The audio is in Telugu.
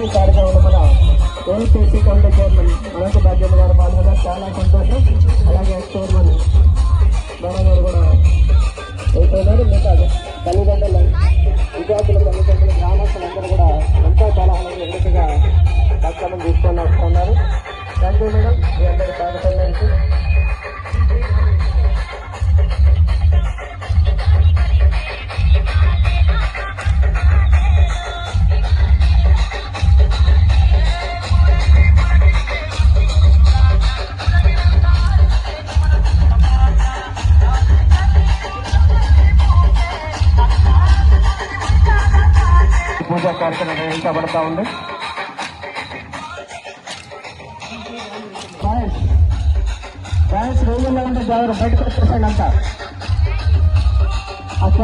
ఈ కార్యక్రమంలో మన ఏపీసీ కమిటీ చైర్మన్ అనంత బాధ్యత గారు పాల్గొన్నారు. చాలా సంతోషం. అలాగే చైర్మన్ గారు కూడా అయిపోయినారు. మిగతా తల్లిదండ్రులు, విద్యార్థుల తల్లిదండ్రులు, గ్రామస్తులందరూ కూడా ఎంతో చాలా ఎన్నికగా కార్యక్రమం తీసుకొని వస్తున్నారు. థ్యాంక్ యూ మేడం, మీ అందరి కార్యక్రమానికి. పూజా కార్యక్రమం నిర్వహించబడతా ఉంది. రోజుల్లో ఉంటే జాగ్రత్త బయటకు వచ్చేసాడు అంతా.